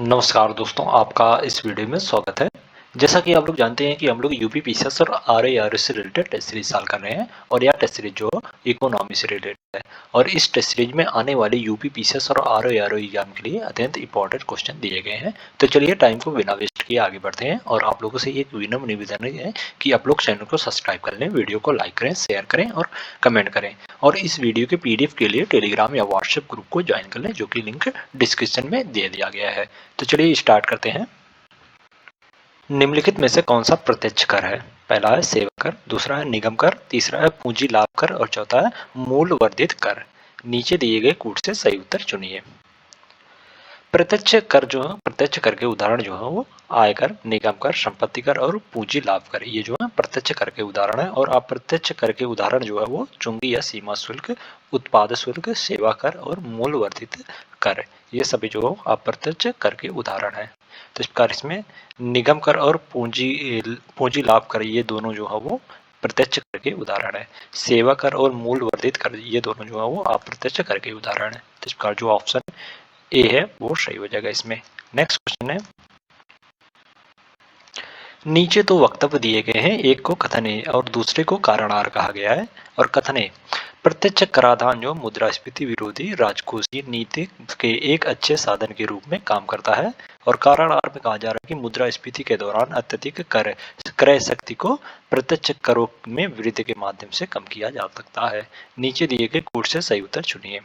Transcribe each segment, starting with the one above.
नमस्कार दोस्तों, आपका इस वीडियो में स्वागत है। जैसा कि आप लोग जानते हैं कि हम लोग यूपी पीसीएस और आरआरएस से रिलेटेड टेस्ट सीरीज हल कर रहे हैं और यह टेस्ट सीरीज जो इकोनॉमी से रिलेटेड है और इस टेस्ट सीरीज में आने वाले यूपी पीसीएस और आरआरओ एग्जाम के लिए अत्यंत इंपॉर्टेंट क्वेश्चन दिए गए हैं। तो चलिए टाइम को बिना वेस्ट किए आगे बढ़ते हैं और आप लोगों से एक विनम्र निवेदन है कि आप लोग चैनल को सब्सक्राइब कर लें, वीडियो को लाइक करें, शेयर करें और कमेंट करें और इस वीडियो के पीडीएफ के लिए टेलीग्राम या व्हाट्सएप ग्रुप को ज्वाइन कर लें, जो कि लिंक डिस्क्रिप्शन में दे दिया गया है। तो चलिए स्टार्ट करते हैं। निम्नलिखित में से कौन सा प्रत्यक्ष कर है? पहला है सेवा कर, दूसरा है निगम कर, तीसरा है पूंजी लाभ कर और चौथा है मूल्य वर्धित कर। नीचे दिए गए कूट से सही उत्तर चुनिए। प्रत्यक्ष कर जो है, प्रत्यक्ष कर के उदाहरण जो है वो आयकर, निगम कर, संपत्ति कर और पूंजी लाभ कर, ये जो है प्रत्यक्ष कर के उदाहरण है। और अप्रत्यक्ष कर के उदाहरण जो है वो चुंगी या सीमा शुल्क, उत्पाद शुल्क, सेवा कर और मूल्य वर्धित कर, ये सभी जो अप्रत्यक्ष कर के उदाहरण है। तो इस प्रकार इसमें निगम कर और पूंजी लाभ कर, ये दोनों जो है वो प्रत्यक्ष कर के उदाहरण है। सेवा कर और मूल्य वर्धित कर, ये दोनों जो है वो अप्रत्यक्ष कर के उदाहरण है। तो इस प्रकार जो ऑप्शन ए है वो सही हो जाएगा इसमें। नेक्स्ट क्वेश्चन है, नीचे तो वक्तव्य दिए गए हैं, एक को कथन ए और दूसरे को कारणार कहा गया है। और कथन ए, प्रत्यक्ष कराधान जो मुद्रास्फीति विरोधी राजकोषीय नीति के एक अच्छे साधन के रूप में काम करता है। और कारणार में कहा जा रहा है कि मुद्रास्फीति के दौरान अत्यधिक क्रय शक्ति को प्रत्यक्ष करों में वृद्धि के माध्यम से कम किया जा सकता है। नीचे दिए गए कोड से सही उत्तर चुनिए।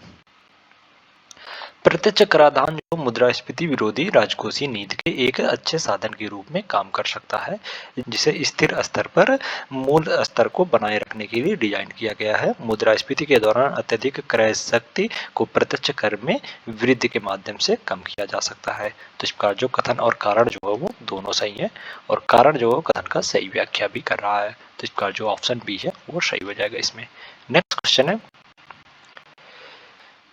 प्रत्यक्ष कराधान जो मुद्रास्फीति विरोधी राजकोषीय नीति के एक अच्छे साधन के रूप में काम कर सकता है, जिसे स्थिर स्तर पर मूल स्तर को बनाए रखने के लिए डिजाइन किया गया है। मुद्रास्फीति के दौरान अत्यधिक क्रय शक्ति को प्रत्यक्ष कर में वृद्धि के माध्यम से कम किया जा सकता है। तो इस प्रकार जो कथन और कारण जो है वो दोनों सही है और कारण जो है कथन का सही व्याख्या भी कर रहा है। तो इस प्रकार जो ऑप्शन बी है वो सही हो जाएगा इसमें। नेक्स्ट क्वेश्चन है,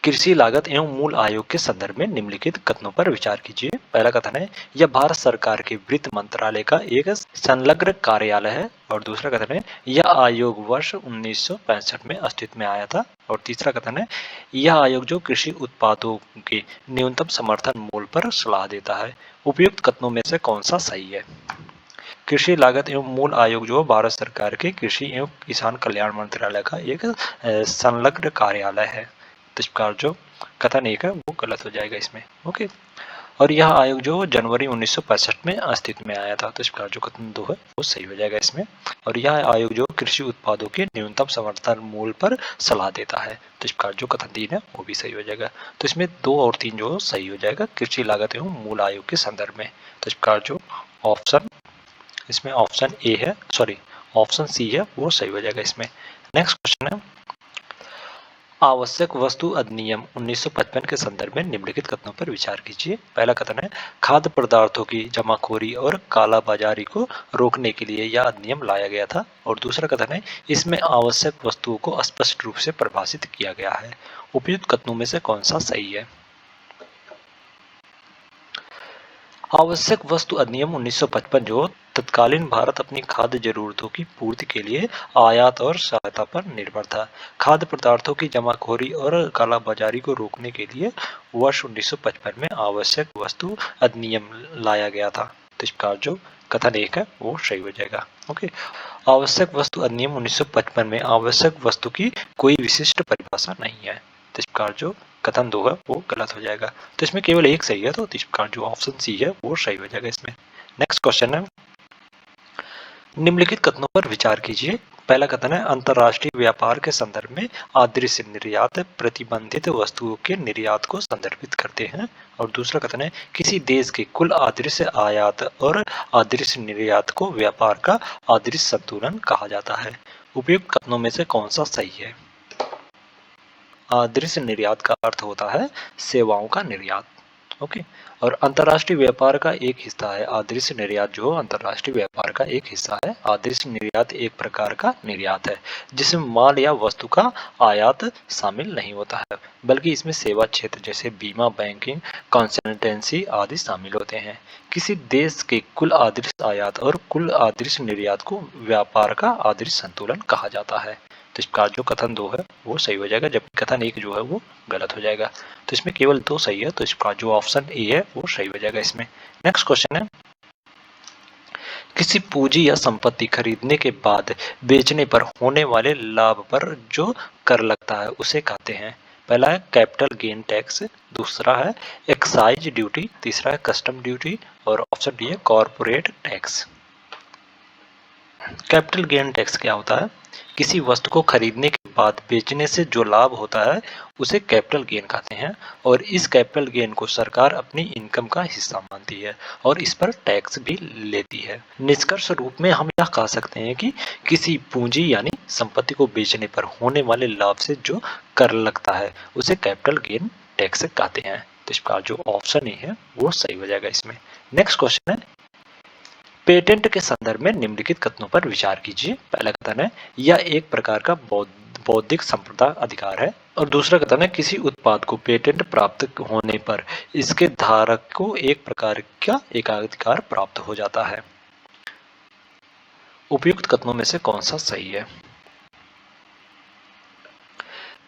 कृषि लागत एवं मूल आयोग के संदर्भ में निम्नलिखित कथनों पर विचार कीजिए। पहला कथन है, यह भारत सरकार के वित्त मंत्रालय का एक संलग्न कार्यालय है। और दूसरा कथन है, यह आयोग वर्ष 1965 में अस्तित्व में आया था। और तीसरा कथन है, यह आयोग जो कृषि उत्पादों के न्यूनतम समर्थन मूल्य पर सलाह देता है। उपयुक्त कथनों में से कौन सा सही है? कृषि लागत एवं मूल आयोग जो भारत सरकार के कृषि एवं किसान कल्याण मंत्रालय का एक संलग्न कार्यालय है। तो इस प्रकार जो कथन एक है वो गलत हो जाएगा इसमें। ओके, और यह आयोग जो जनवरी 1965 में अस्तित्व में आया था। तो इस प्रकार जो कथन दो है वो सही हो जाएगा इसमें। और यह आयोग जो कृषि उत्पादों के न्यूनतम समर्थन मूल्य पर सलाह देता है। तो इस प्रकार जो कथन तीन है वो भी सही हो जाएगा। तो इसमें दो और तीन जो सही हो जाएगा कृषि लागत एवं मूल आयोग के संदर्भ में। तो इस प्रकार जो ऑप्शन इसमें ऑप्शन ए है, सॉरी ऑप्शन सी है वो सही हो जाएगा इसमें। नेक्स्ट क्वेश्चन है, आवश्यक वस्तु अधिनियम 1955 के संदर्भ में निम्नलिखित कथनों पर विचार कीजिए। पहला कथन है, खाद्य पदार्थों की जमाखोरी और कालाबाजारी को रोकने के लिए यह अधिनियम लाया गया था। और दूसरा कथन है, इसमें आवश्यक वस्तुओं को स्पष्ट रूप से परिभाषित किया गया है। उपयुक्त कथनों में से कौन सा सही है? आवश्यक वस्तु अधिनियम 1955 जो तत्कालीन भारत अपनी खाद्य जरूरतों की पूर्ति के लिए आयात और सहायता पर निर्भर था। खाद्य पदार्थों की जमाखोरी और कालाबाजारी को रोकने के लिए वर्ष 1955 में आवश्यक वस्तु अधिनियम लाया गया था। तो इस प्रकार जो कथन एक है वो सही हो जाएगा। ओके, आवश्यक वस्तु अधिनियम 1955 में आवश्यक वस्तु की कोई विशिष्ट परिभाषा नहीं है। तो इस प्रकार जो कथन दो है वो गलत हो जाएगा। तो इसमें केवल एक सही है, तो इस प्रकार जो ऑप्शन सी है वो सही हो जाएगा इसमें। नेक्स्ट क्वेश्चन है, निम्नलिखित कथनों पर विचार कीजिए। पहला कथन है, अंतर्राष्ट्रीय व्यापार के संदर्भ में अदृश्य निर्यात प्रतिबंधित वस्तुओं के निर्यात को संदर्भित करते हैं। और दूसरा कथन है, किसी देश के कुल अदृश्य आयात और अदृश्य निर्यात को व्यापार का अदृश्य संतुलन कहा जाता है। उपयुक्त कथनों में से कौन सा सही है? अदृश्य निर्यात का अर्थ होता है सेवाओं का निर्यात। ओके, और अंतर्राष्ट्रीय व्यापार का एक हिस्सा है अदृश्य निर्यात, जो अंतर्राष्ट्रीय व्यापार का एक हिस्सा है। अदृश्य निर्यात एक प्रकार का निर्यात है जिसमें माल या वस्तु का आयात शामिल नहीं होता है, बल्कि इसमें सेवा क्षेत्र जैसे बीमा, बैंकिंग, कंसल्टेंसी आदि शामिल होते हैं। किसी देश के कुल अदृश्य आयात और कुल अदृश्य निर्यात को व्यापार का अदृश्य संतुलन कहा जाता है। तो इसका जो कथन 2 है वो सही हो जाएगा, जबकि कथन 1 जो है वो गलत हो जाएगा। तो इसमें केवल 2 सही है, तो इसका जो ऑप्शन ए है वो सही हो जाएगा इसमें। नेक्स्ट क्वेश्चन है, किसी पूंजी या संपत्ति खरीदने के बाद बेचने पर होने वाले लाभ पर जो कर लगता है उसे कहते हैं। पहला है कैपिटल गेन टैक्स, दूसरा है एक्साइज ड्यूटी, तीसरा है कस्टम ड्यूटी और ऑप्शन डी है corporate tax. Capital gain tax क्या होता है? किसी वस्तु को खरीदने के बाद बेचने से जो लाभ होता है उसे कैपिटल गेन कहते हैं और इस कैपिटल गेन को सरकार अपनी इनकम का हिस्सा मानती है और इस पर टैक्स भी लेती है। निष्कर्ष रूप में हम यह कह सकते हैं कि किसी पूंजी यानी संपत्ति को बेचने पर होने वाले लाभ से जो कर लगता है उसे कैपिटल गेन टैक्स कहते हैं। तो इसका जो ऑप्शन ए है वो सही हो जाएगा इसमें। नेक्स्ट क्वेश्चन है, पेटेंट के संदर्भ में निम्नलिखित कथनों पर विचार कीजिए। पहला कथन है यह एक प्रकार का बौद्धिक संपदा अधिकार है और दूसरा कथन है किसी उत्पाद को पेटेंट प्राप्त होने पर इसके धारक को एक प्रकार का एकाधिकार प्राप्त हो जाता है। उपयुक्त कथनों में से कौन सा सही है?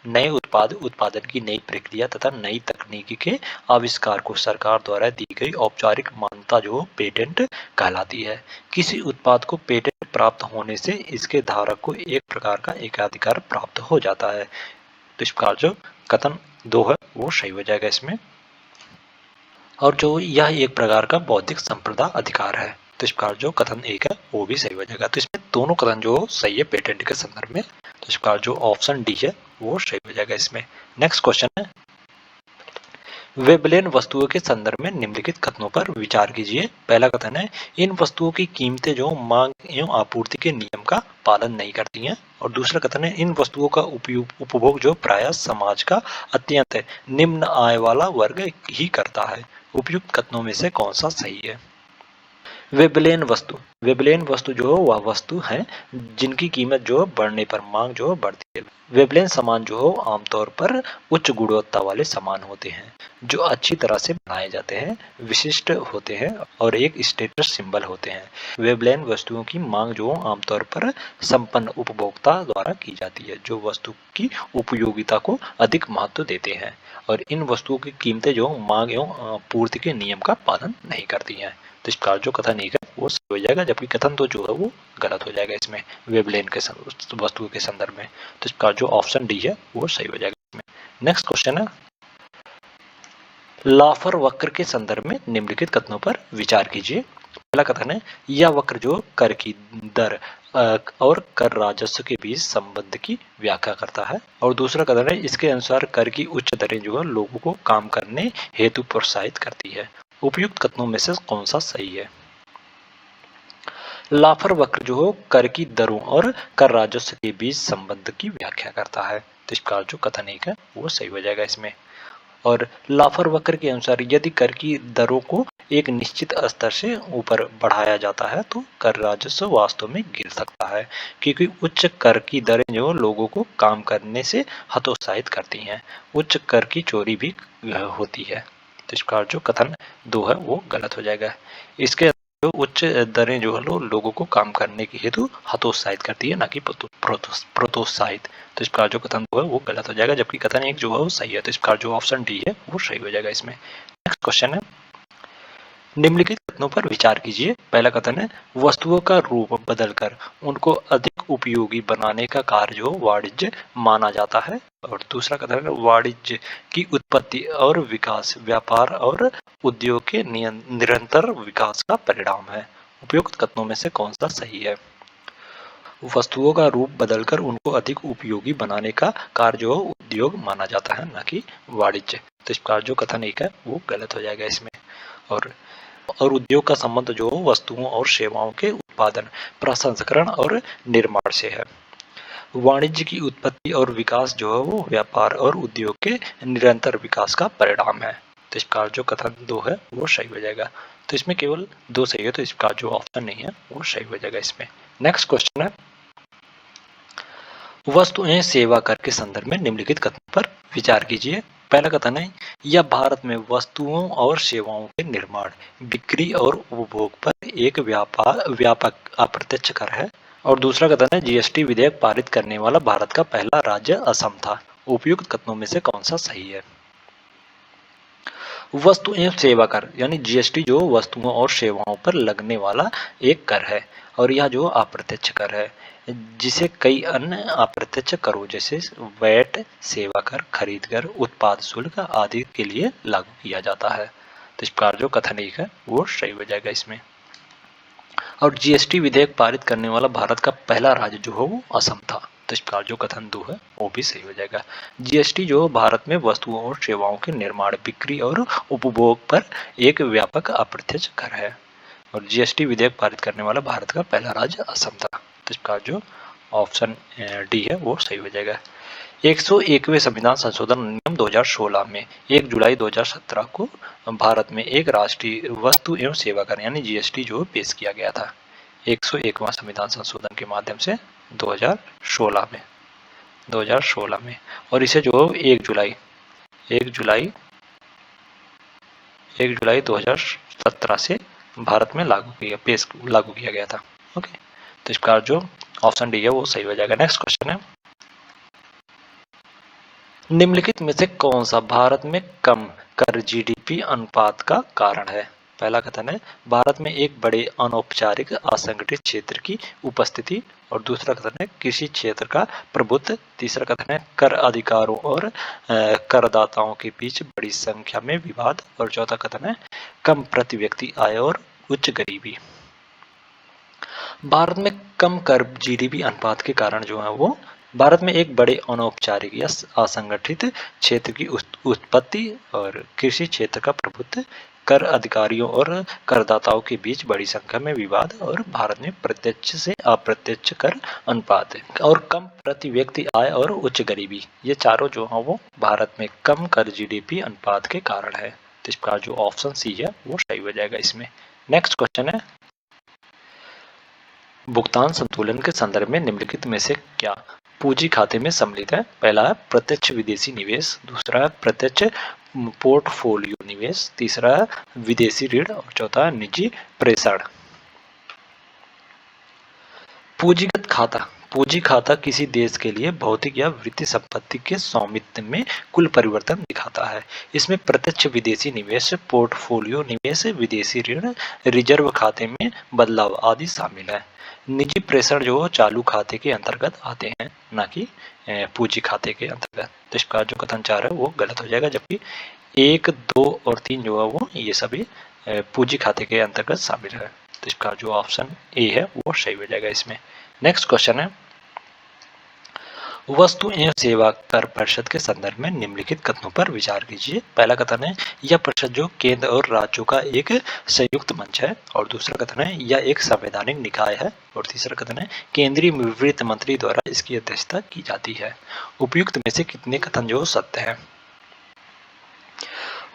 नए उत्पाद उत्पादन की नई प्रक्रिया तथा नई तकनीकी के आविष्कार को सरकार द्वारा दी गई औपचारिक मान्यता जो पेटेंट कहलाती है। किसी उत्पाद को पेटेंट प्राप्त होने से इसके धारक को एक प्रकार का एकाधिकार प्राप्त हो जाता है। तो इसका जो कथन 2 है वो सही हो जाएगा इसमें। और जो यह एक प्रकार का बौद्धिक संपदा अधिकार है, तो इसका जो कथन 1 है वो भी सही हो जाएगा। तो इसमें दोनों कथन जो सही है पेटेंट के संदर्भ में, तो इसका जो ऑप्शन डी है वो सही हो जाएगा इसमें। नेक्स्ट क्वेश्चन है, वेबलेन वस्तुओं के संदर्भ में निम्नलिखित कथनों पर विचार कीजिए। पहला कथन है इन वस्तुओं की कीमतें जो मांग एवं आपूर्ति के नियम का पालन नहीं करती हैं और दूसरा कथन है इन वस्तुओं का उपभोग जो प्रायः समाज का अत्यंत निम्न आय वाला वर्ग ही करता है। उपयुक्त कथनों में से कौन सा सही है? वेबलेन वस्तु जो वह वस्तु है जिनकी कीमत जो बढ़ने पर मांग जो बढ़ती है। वेबलेन सामान जो हो आमतौर पर उच्च गुणवत्ता वाले सामान होते हैं जो अच्छी तरह से बनाए जाते हैं, विशिष्ट होते हैं और एक स्टेटस सिंबल होते हैं। वेबलेन वस्तुओं की मांग जो आमतौर पर संपन्न उपभोक्ता द्वारा की जाती है जो वस्तु की उपयोगिता को अधिक महत्व देते हैं और इन वस्तुओं की कीमतें जो मांग एवं पूर्ति के नियम का पालन नहीं करती हैं। तो इसका जो कथन 1 है वो सही हो जाएगा, जबकि कथन 2 जो है वो गलत हो जाएगा इसमें वेबलेन के वस्तु के संदर्भ में। तो इसका जो ऑप्शन डी है वो सही हो जाएगा इसमें। नेक्स्ट क्वेश्चन है, लाफर वक्र के संदर्भ में निम्नलिखित कथनों पर विचार कीजिए। पहला कथन है यह वक्र जो कर की दर और कर राजस्व के बीच संबंध की व्याख्या करता है और दूसरा कथन है इसके अनुसार कर की उच्च दरें जो है लोगों को काम करने हेतु प्रोत्साहित करती है। उपयुक्त कथनों में से कौन सा सही है? लाफर वक्र जो हो कर की दरों और कर राजस्व के बीच संबंध की व्याख्या करता है। तो इसका जो कथन 1 है वो सही हो जाएगा इसमें। और लाफर वक्र के अनुसार यदि कर की दरों को एक निश्चित स्तर से ऊपर बढ़ाया जाता है तो कर राजस्व वास्तव में गिर सकता है क्योंकि उच्च कर की दरें जो लोगों को काम करने से हतोत्साहित करती हैं। उच्च कर की चोरी भी होती है। तो इसका जो कथन 2 है वो गलत हो जाएगा। इसके जो उच्च दरें जो है लोगों को काम करने की हेतु हतोत्साहित करती है, ना कि प्रोत्साहित। तो इसका जो कथन 2 है वो गलत हो जाएगा, जबकि कथन 1 जो है वो सही है। तो इसका जो ऑप्शन डी है वो सही हो जाएगा इसमें। नेक्स्ट क्वेश्चन है, निम्नलिखित कथनों पर विचार कीजिए। पहला कथन है वस्तुओं का रूप बदलकर उनको अधिक उपयोगी बनाने का कार्य जो वाणिज्य माना जाता है और दूसरा कथन है वाणिज्य की उत्पत्ति और विकास व्यापार और उद्योग के निरंतर विकास का परिणाम है। उपयुक्त कथनों में से कौन सा सही है? वस्तुओं का रूप बदलकर उनको अधिक उपयोगी बनाने का कार्य जो उद्योग माना जाता है, ना कि वाणिज्य। तो इसका जो कथन 1 है वो गलत हो जाएगा इसमें। और उद्योग का संबंध जो वस्तुओं और सेवाओं के उत्पादन, प्रसंस्करण और निर्माण से है। वाणिज्य की उत्पत्ति और विकास जो है वो व्यापार और उद्योग के निरंतर विकास का परिणाम है। तो इसका जो कथन 2 है वो सही हो जाएगा। तो इसमें केवल 2 सही है, तो इसका जो ऑप्शन नहीं है वो सही हो जाएगा इसमें। नेक्स्ट क्वेश्चन है, वस्तु एवं सेवा कर के संदर्भ में निम्नलिखित कथनों पर विचार कीजिए। पहला कथन है, यह भारत में वस्तुओं और सेवाओं के निर्माण, बिक्री और उपभोग पर एक व्यापक अप्रत्यक्ष कर है। और दूसरा कथन है, जीएसटी विधेयक पारित करने वाला भारत का पहला राज्य असम था। उपयुक्त कथनों में से कौन सा सही है? वस्तु एवं सेवा कर यानी जीएसटी जो वस्तुओं और सेवाओं पर लगने वाला एक कर है, और यह जो अप्रत्यक्ष कर है जिसे कई अन्य अप्रत्यक्ष करों जैसे वैट, सेवा कर, खरीद कर, उत्पाद शुल्क आदि के लिए लागू किया जाता है। तो इस प्रकार जो कथन एक है वो सही हो जाएगा इसमें। और जीएसटी विधेयक पारित करने वाला भारत का पहला राज्य जो है वो असम था। तो इस प्रकार जो कथन 2 है वो भी सही हो जाएगा। जीएसटी जो भारत में वस्तुओं और सेवाओं के निर्माण, बिक्री और उपभोग पर एक व्यापक अप्रत्यक्ष कर है, और जीएसटी विधेयक पारित करने वाला भारत का पहला राज्य असम था। तो इस प्रकार जो ऑप्शन डी है वो सही हो जाएगा। 101वें संविधान संशोधन अधिनियम 2016 में 1 जुलाई 2017 को भारत में एक राष्ट्रीय वस्तु एवं सेवा कर यानी जीएसटी जो पेश किया गया था 101वां संविधान संशोधन के माध्यम से 2016 में और इसे जो 1 जुलाई 2017 से भारत में लागू किया गया था। ओके, तो इस प्रकार जो ऑप्शन डी है वो सही हो जाएगा। नेक्स्ट क्वेश्चन है, निम्नलिखित में से कौन सा भारत में कम कर जीडीपी अनुपात का कारण है? पहला कथन है, भारत में एक बड़े अनौपचारिक असंगठित क्षेत्र की उपस्थिति, और दूसरा कथन है, कृषि क्षेत्र का प्रभुत्व, तीसरा कथन है, कर अधिकारों और करदाताओं के बीच बड़ी संख्या में विवाद, और चौथा कथन है, कम प्रति व्यक्ति आय और उच्च गरीबी। भारत में कम कर जीडीपी अनुपात के कारण जो है वो भारत में एक बड़े अनौपचारिक या असंगठित क्षेत्र की उत्पत्ति और कृषि क्षेत्र का प्रभुत्व, कर अधिकारियों और करदाताओं के बीच बड़ी संख्या में विवाद, और भारत में प्रत्यक्ष से अप्रत्यक्ष कर अनुपात और कम प्रति व्यक्ति आय और उच्च गरीबी, ये चारों जो है वो भारत में कम कर जीडीपी अनुपात के कारण है। तो इस प्रकार जो ऑप्शन सी है वो सही हो जाएगा इसमें। नेक्स्ट क्वेश्चन है, भुगतान संतुलन के संदर्भ में निम्नलिखित में से क्या पूंजी खाते में सम्मिलित है? पहला है प्रत्यक्ष विदेशी निवेश, दूसरा है प्रत्यक्ष पोर्टफोलियो निवेश, तीसरा है विदेशी ऋण, और चौथा है निजी प्रेषण। पूंजीगत खाता, पूंजी खाता किसी देश के लिए भौतिक या वित्तीय संपत्ति के स्वामित्व में कुल परिवर्तन दिखाता है। इसमें प्रत्यक्ष विदेशी निवेश, पोर्टफोलियो निवेश, विदेशी ऋण, रिजर्व खाते में बदलाव आदि शामिल है। निजी प्रेषण जो चालू खाते के अंतर्गत आते हैं, ना कि पूंजी खाते के अंतर्गत। तो इसका जो कथन 4 है वो गलत हो जाएगा, जबकि 1, 2 और 3 जो है वो ये सभी पूंजी खाते के अंतर्गत शामिल है। तो इसका जो ऑप्शन ए है वो सही हो जाएगा इसमें। नेक्स्ट क्वेश्चन है, वस्तु एवं सेवा कर परिषद के संदर्भ में निम्नलिखित कथनों पर विचार कीजिए। पहला कथन है, यह परिषद जो केंद्र और राज्यों का एक संयुक्त मंच है, और दूसरा कथन है, यह एक संवैधानिक निकाय है, और तीसरा कथन है, केंद्रीय वित्त मंत्री द्वारा इसकी अध्यक्षता की जाती है। उपयुक्त में से कितने कथन जो सत्य है?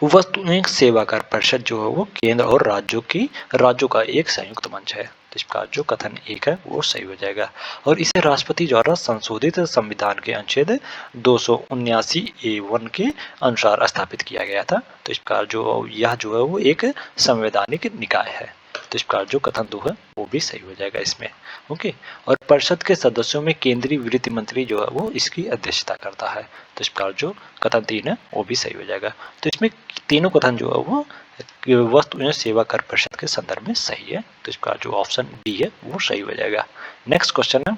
वस्तु एवं सेवा कर परिषद जो है वो केंद्र और राज्यों का एक संयुक्त मंच है। तो इसका जो कथन 1 है वो सही हो जाएगा, और इसे राष्ट्रपति द्वारा संशोधित संविधान के अनुच्छेद 279A1 के अनुसार स्थापित किया गया था। तो इसका जो यह जो है वो एक संवैधानिक निकाय है। तो इसका जो कथन 2 है वो भी सही हो जाएगा इसमें। ओके, और परिषद के सदस्यों में केंद्रीय वित्त मंत्री जो है वो इसकी अध्यक्षता करता है। तो इस प्रकार जो कथन 3 है वो भी सही हो जाएगा। तो इसमें तीनों कथन जो है वो वस्तु एवं सेवा कर परिषद के संदर्भ में सही है। तो इसका जो ऑप्शन डी है वो सही हो जाएगा। नेक्स्ट क्वेश्चन है,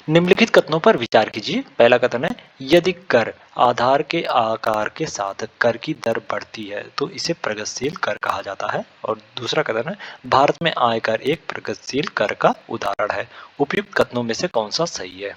निम्नलिखित कथनों पर विचार कीजिए। पहला कथन है, यदि कर आधार के आकार के साथ कर की दर बढ़ती है तो इसे प्रगतिशील कर कहा जाता है, और दूसरा कथन है, भारत में आयकर एक प्रगतिशील कर का उदाहरण है। उपयुक्त कथनों में से कौन सा सही है?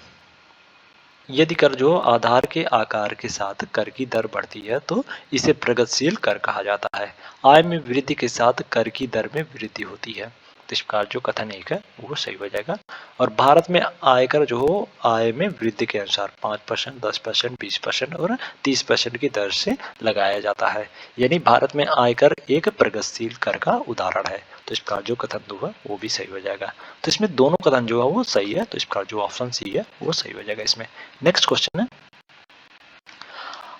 यदि कर जो आधार के आकार के साथ कर की दर बढ़ती है तो इसे प्रगतिशील कर कहा जाता है। आय में वृद्धि के साथ कर की दर में वृद्धि होती है। तो इस प्रकार जो कथन 1 है वो सही हो जाएगा, और भारत में आयकर जो आय में वृद्धि के अनुसार 5%, 10%, 20% और 30% की दर से लगाया जाता है। यानी भारत में आयकर एक प्रगतिशील कर का उदाहरण है। तो इस प्रकार जो कथन 2 है वो भी सही हो जाएगा। तो इसमें दोनों कथन जो है वो सही है। तो इस प्रकार जो ऑप्शन सी है वो सही हो जाएगा इसमें। नेक्स्ट क्वेश्चन है,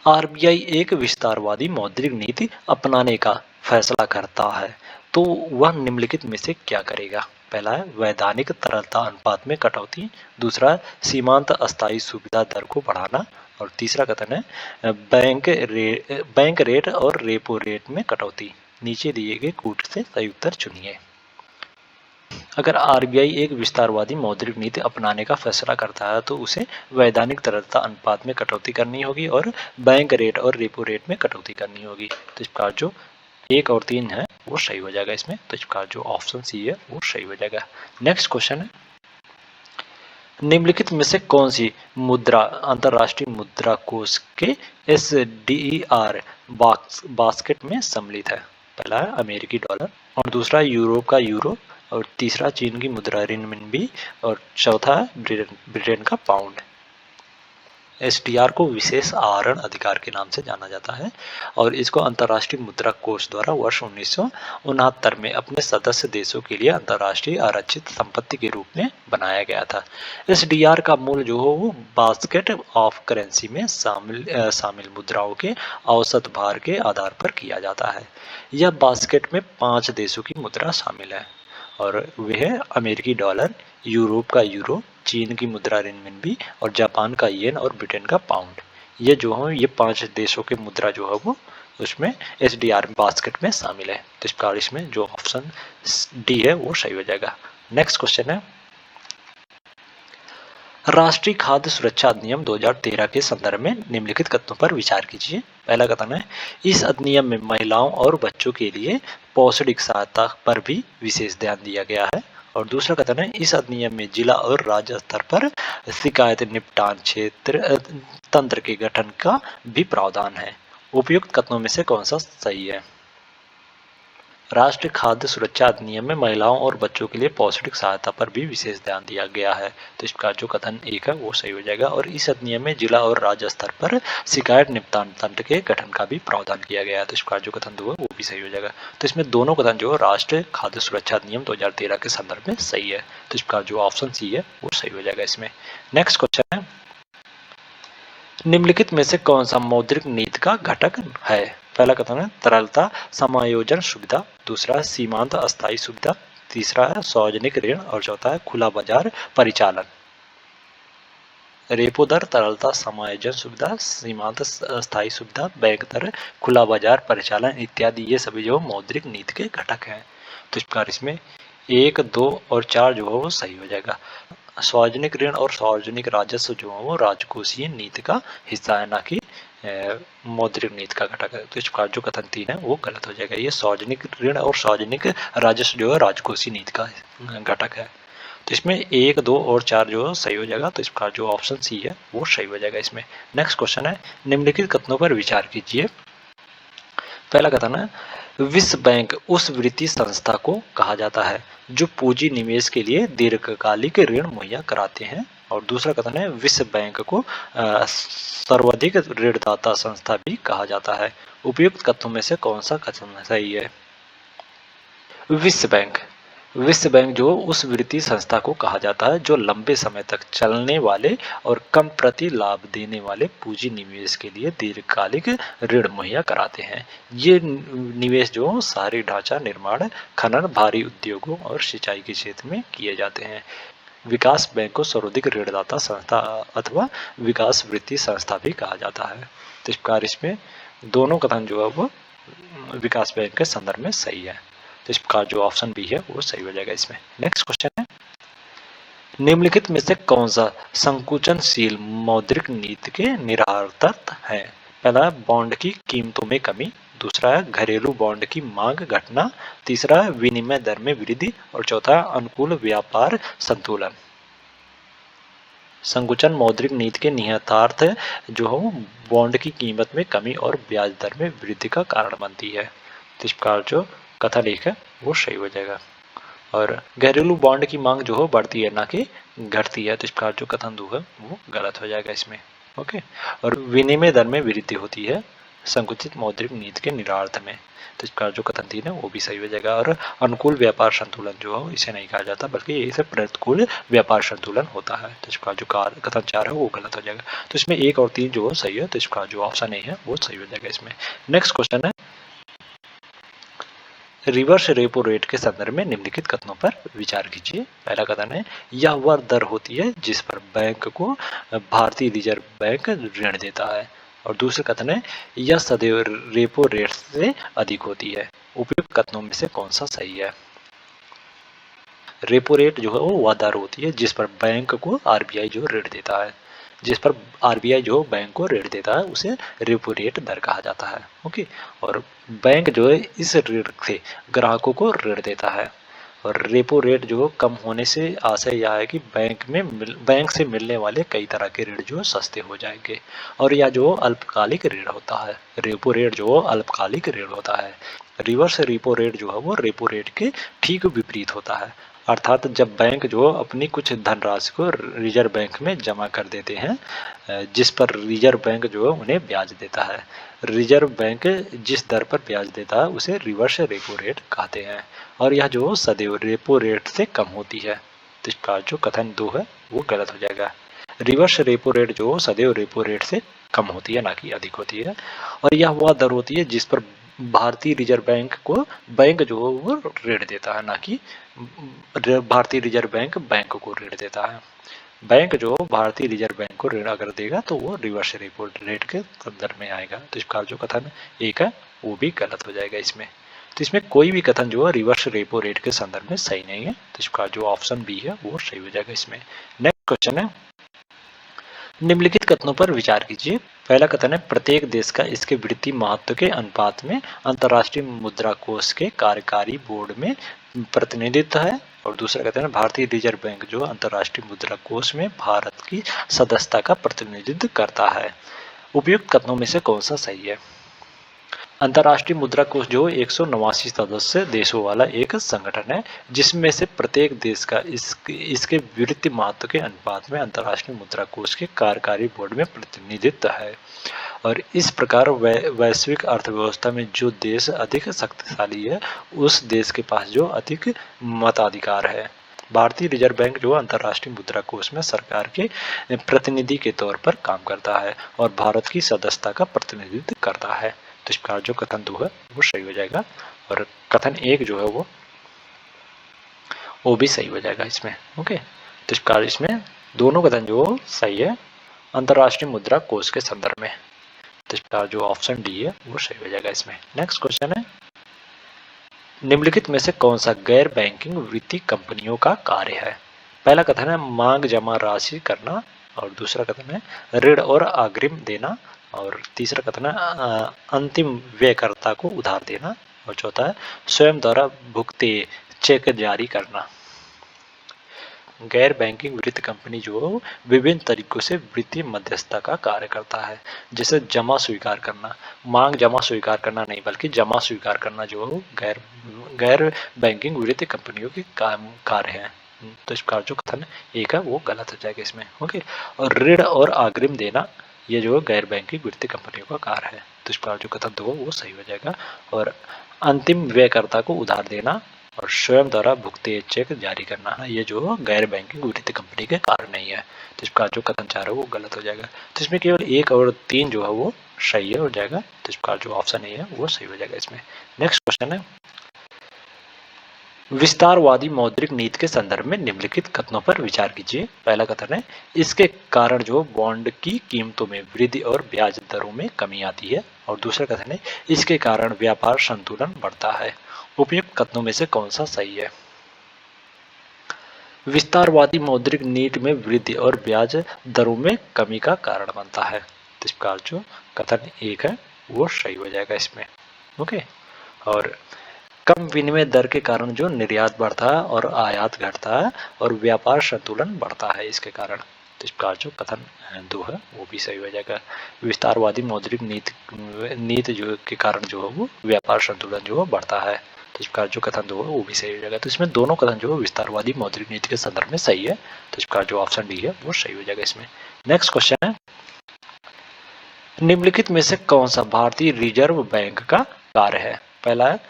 आरबीआई एक विस्तारवादी मौद्रिक नीति अपनाने का फैसला करता है तो वह निम्नलिखित में से क्या करेगा? पहला है वैधानिक तरलता अनुपात में कटौती, दूसरा है सीमांत अस्थायी सुविधा दर को बढ़ाना, और तीसरा कथन है बैंक रेट और रेपो रेट में कटौती। नीचे दिए गए कूट से सही उत्तर चुनिए। अगर आरबीआई एक विस्तारवादी मौद्रिक नीति अपनाने का फैसला करता है तो उसे वैधानिक तरलता अनुपात में कटौती करनी होगी और बैंक रेट और रेपो रेट में कटौती करनी होगी। तो इस प्रकार जो 1 और 3 है वो सही हो जाएगा इसमें। तो इस प्रकार जो ऑप्शन सी है वो सही हो जाएगा। नेक्स्ट क्वेश्चन है, निम्नलिखित में से कौन सी मुद्रा अंतर्राष्ट्रीय मुद्रा कोष के SDR बास्केट में सम्मिलित है? पहला है अमेरिकी डॉलर, और दूसरा यूरोप का यूरो, और तीसरा चीन की मुद्रा रिनमिनबी, और चौथा है ब्रिटेन का पाउंड। SDR को विशेष आहरण अधिकार के नाम से जाना जाता है और इसको अंतर्राष्ट्रीय मुद्रा कोष द्वारा वर्ष 1969 में अपने सदस्य देशों के लिए अंतर्राष्ट्रीय आरक्षित संपत्ति के रूप में बनाया गया था। SDR का मूल जो हो वो बास्केट ऑफ करेंसी में शामिल मुद्राओं के औसत भार के आधार पर किया जाता है। यह बास्केट में 5 देशों की मुद्रा शामिल है और वे है अमेरिकी डॉलर, यूरोप का यूरो, चीन की मुद्रा रिनमिनबी, और जापान का येन, और ब्रिटेन का पाउंड। ये जो है ये 5 देशों के मुद्रा जो है वो उसमें SDR बास्केट में शामिल है। तो इस प्रकार इसमें जो ऑप्शन डी है वो सही हो जाएगा। नेक्स्ट क्वेश्चन है, राष्ट्रीय खाद्य सुरक्षा अधिनियम 2013 के संदर्भ में निम्नलिखित कथनों पर विचार कीजिए। पहला कथन है, इस अधिनियम में महिलाओं और बच्चों के लिए पौष्टिक सहायता पर भी विशेष ध्यान दिया गया है। और दूसरा कथन है, इस अधिनियम में जिला और राज्य स्तर पर शिकायत निपटान क्षेत्र तंत्र के गठन का भी प्रावधान है। उपयुक्त कथनों में से कौन सा सही है? राष्ट्रीय खाद्य सुरक्षा अधिनियम में महिलाओं और बच्चों के लिए पौष्टिक सहायता पर भी विशेष ध्यान दिया गया है। तो इसका जो कथन 1 है वो सही हो जाएगा। और इस अधिनियम में जिला और राज्य स्तर पर शिकायत निपटान तंत्र के गठन का भी प्रावधान किया गया है। तो इसका जो कथन 2 है वो भी सही हो जाएगा। तो इसमें दोनों कथन जो राष्ट्रीय खाद्य सुरक्षा अधिनियम 2013 के संदर्भ में सही है। तो इसका जो ऑप्शन सी है वो सही हो जाएगा इसमें। नेक्स्ट क्वेश्चन है, निम्नलिखित में से कौन सा मौद्रिक नीति का घटक है? पहला कथन है तरलता समायोजन सुविधा, दूसरा है सीमांत अस्थायी सुविधा, तीसरा है सार्वजनिक ऋण, और चौथा है खुला बाजार परिचालन। रेपो दर, तरलता समायोजन सुविधा, सीमांत अस्थायी सुविधा, बैंक दर, खुला बाजार परिचालन इत्यादि ये सभी जो मौद्रिक नीति के घटक हैं। तो इस प्रकार इसमें 1, 2 और 4 जो है वो सही हो जाएगा। सार्वजनिक ऋण और सार्वजनिक राजस्व जो है वो राजकोषीय नीति का हिस्सा है, ना कि मौद्रिक नीति का घटक है। तो इस प्रकार जो कथन 3 है वो गलत हो जाएगा। ये सार्वजनिक ऋण और सार्वजनिक राजस्व जो है राजकोषीय नीति का घटक है। तो इसमें 1, 2 और 4 जो है सही हो जाएगा। तो इस प्रकार जो ऑप्शन सी है वो सही हो जाएगा इसमें। नेक्स्ट क्वेश्चन है, निम्नलिखित कथनों पर विचार कीजिए। पहला कथन है, विश्व बैंक उस वित्तीय संस्था को कहा जाता है जो पूंजी निवेश के लिए दीर्घकालिक ऋण मुहैया कराते हैं। और दूसरा कथन है, विश्व बैंक को सर्वाधिक ऋणदाता संस्था भी कहा जाता है। उपयुक्त कथनों में से कौन सा कथन सही है? विश्व बैंक जो उस वित्तीय संस्था को कहा जाता है जो लंबे समय तक चलने वाले और कम प्रति लाभ देने वाले पूंजी निवेश के लिए दीर्घकालिक ऋण मुहैया कराते हैं। ये निवेश जो शहरी ढांचा निर्माण, खनन, भारी उद्योगों और सिंचाई के क्षेत्र में किए जाते हैं। विकास बैंक को सर्वाधिक ऋणदाता संस्था अथवा विकास वित्तीय संस्था भी कहा जाता है। तो इस प्रकार इसमें दोनों कथन जो है वो विकास बैंक के संदर्भ में सही है। तो इस प्रकार जो ऑप्शन बी है वो सही हो जाएगा इसमें। नेक्स्ट क्वेश्चन है, निम्नलिखित में से कौन सा संकुचनशील मौद्रिक नीति के निराकरण है? पहला है बॉन्ड की कीमतों में कमी, दूसरा है घरेलू बॉन्ड की मांग घटना, तीसरा है विनिमय दर में वृद्धि, और चौथा है अनुकूल व्यापार संतुलन। संकुचन मौद्रिक नीति के निहितार्थ जो हो बॉन्ड की कीमत में कमी और ब्याज दर में वृद्धि का कारण बनती है। तो इस प्रकार जो कथन 1 है वो सही हो जाएगा। और घरेलू बॉन्ड की मांग जो हो बढ़ती है, ना कि घटती है। तो इस प्रकार जो कथन 2 है वो गलत हो जाएगा इसमें। ओके। और विनिमय दर में वृद्धि होती है, संकुचित मौद्रिक नीति के निरार्थ में। तो इसका जो कथन 3 है वो भी सही हो जाएगा। और अनुकूल व्यापार संतुलन जो है इसे नहीं कहा जाता, बल्कि इसे प्रतिकूल व्यापार संतुलन होता है। तो इसका जो कथन 4 है वो गलत हो जाएगा। तो इसमें 1 और 3 जो सही है, तो इसका जो ऑप्शन ए है वो सही हो जाएगा इसमें। नेक्स्ट क्वेश्चन है, रिवर्स रेपो रेट के संदर्भ में निम्नलिखित कथनों पर विचार कीजिए। पहला कथन है, यह वह दर होती है जिस पर बैंक को भारतीय रिजर्व बैंक ऋण देता है। और दूसरा कथन है, यह सदैव रेपो रेट से अधिक होती है। उपयुक्त कथनों में से कौन सा सही है? रेपो रेट जो है वो वह दर होती है जिस पर बैंक को आरबीआई जो ऋण देता है, जिस पर आरबीआई जो बैंक को ऋण देता है उसे रेपो रेट दर कहा जाता है। ओके। और बैंक जो है इस ऋण से ग्राहकों को ऋण देता है। और रेपो रेट जो कम होने से आशय यह है कि बैंक से मिलने वाले कई तरह के ऋण जो सस्ते हो जाएंगे। और यह जो अल्पकालिक ऋण होता है, रेपो रेट जो अल्पकालिक ऋण होता है। रिवर्स रेपो रेट जो है वो रेपो रेट के ठीक विपरीत होता है। अर्थात जब बैंक जो अपनी कुछ धनराशि को रिजर्व बैंक में जमा कर देते हैं, जिस पर रिजर्व बैंक जो है उन्हें ब्याज देता है। रिजर्व बैंक जिस दर पर ब्याज देता है उसे रिवर्स रेपो रेट कहते हैं। और यह जो सदैव रेपो रेट से कम होती है। तो इसका जो कथन 2 है वो गलत हो जाएगा। रिवर्स रेपो रेट जो सदैव रेपो रेट से कम होती है, ना कि अधिक होती है। और यह वह दर होती है जिस पर भारतीय रिजर्व बैंक को बैंक जो वो ऋण देता है, ना कि भारतीय रिजर्व बैंक बैंक को ऋण देता है। बैंक जो भारतीय रिजर्व बैंक को ऋण अगर देगा तो वो रिवर्स रेपो रेट के संदर्भ में आएगा। तो इसका जो कथन 1 है वो भी गलत हो जाएगा इसमें। तो इसमें कोई भी कथन जो है रिवर्स रेपो रेट के संदर्भ में सही नहीं है। तो इसका जो ऑप्शन बी है वो सही हो जाएगा इसमें। नेक्स्ट क्वेश्चन है, निम्नलिखित कथनों पर विचार कीजिए। पहला कथन है, प्रत्येक देश का इसके वित्तीय महत्व के अनुपात में अंतर्राष्ट्रीय मुद्रा कोष के कार्यकारी बोर्ड में प्रतिनिधित्व है। और दूसरा कथन है, भारतीय रिजर्व बैंक जो अंतर्राष्ट्रीय मुद्रा कोष में भारत की सदस्यता का प्रतिनिधित्व करता है। उपयुक्त कथनों में से कौन सा सही है? अंतर्राष्ट्रीय मुद्रा कोष जो 189 सदस्य देशों वाला एक संगठन है, जिसमें से प्रत्येक देश का इसके वित्तीय महत्व के अनुपात में अंतर्राष्ट्रीय मुद्रा कोष के कार्यकारी बोर्ड में प्रतिनिधित्व है। और इस प्रकार वैश्विक अर्थव्यवस्था में जो देश अधिक शक्तिशाली है उस देश के पास जो अधिक मताधिकार है। भारतीय रिजर्व बैंक जो अंतर्राष्ट्रीय मुद्रा कोष में सरकार के प्रतिनिधि के तौर पर काम करता है और भारत की सदस्यता का प्रतिनिधित्व करता है। तो इसका जो कथन 2 है वो सही हो जाएगा। और कथन 1 जो है वो भी सही हो जाएगा इसमें। ओके। तो इसका इसमें दोनों कथन जो सही है अंतर्राष्ट्रीय मुद्रा कोष के संदर्भ में। तो इसका जो ऑप्शन डी है वो सही हो जाएगा इसमें। नेक्स्ट क्वेश्चन है, निम्नलिखित में से कौन सा गैर बैंकिंग वित्तीय कंपनियों का कार्य है? पहला कथन है मांग जमा राशि करना। और दूसरा कथन है ऋण और अग्रिम देना। और तीसरा कथन है अंतिम व्ययकर्ता को उधार देना। और चौथा है स्वयं द्वारा भुगते चेक जारी करना। गैर बैंकिंग वित्तीय कंपनी जो विभिन्न तरीकों से वित्तीय मध्यस्थता का कार्य करता है, जैसे जमा स्वीकार करना। मांग जमा स्वीकार करना नहीं, बल्कि जमा स्वीकार करना जो गैर बैंकिंग वित्तीय कंपनियों के कार्य है। तो इसका जो कथन 1 है वो गलत हो जाएगा इसमें। ओके। और ऋण और अग्रिम देना ये जो गैर बैंकिंग वित्तीय कंपनियों का कार्य है। तो इसका जो कथन 2 वो सही हो जाएगा। और अंतिम व्ययकर्ता को उधार देना और स्वयं द्वारा भुगते चेक जारी करना है, ये जो गैर बैंकिंग वित्तीय कंपनी के कारण नहीं है। तो इसका जो कथन 4 है वो गलत हो जाएगा। तो इसमें केवल 1 और 3 जो है वो सही हो जाएगा। तो इसका जो ऑप्शन नहीं है वो सही हो जाएगा इसमें। नेक्स्ट क्वेश्चन है, विस्तारवादी मौद्रिक नीति के संदर्भ में निम्नलिखित कथनों पर विचार कीजिए। पहला कथन है, इसके कारण जो बॉन्ड की कीमतों में वृद्धि और ब्याज दरों में कमी आती है। और दूसरा कथन है, इसके कारण व्यापार संतुलन बढ़ता है। उपयुक्त कथनों में से कौन सा सही है? विस्तारवादी मौद्रिक नीति में वृद्धि और ब्याज दरों में कमी का कारण बनता है। तो इसका जो कथन 1 है वो सही हो जाएगा इसमें। ओके। और कम विनिमय दर के कारण जो निर्यात बढ़ता है और आयात घटता है और व्यापार संतुलन बढ़ता है इसके कारण। तो इसका जो कथन 2 है वो भी सही हो जाएगा। विस्तारवादी मौद्रिक नीति जो के कारण जो है वो व्यापार संतुलन जो है बढ़ता है। तो इसका जो कथन 2 है वो भी सही हो जाएगा। तो इसमें दोनों कथन जो है विस्तारवादी मौद्रिक नीति के संदर्भ में सही है। तो इसका जो ऑप्शन डी है वो सही हो जाएगा इसमें। नेक्स्ट क्वेश्चन है, निम्नलिखित में से कौन सा भारतीय रिजर्व बैंक का कार्य है? पहला है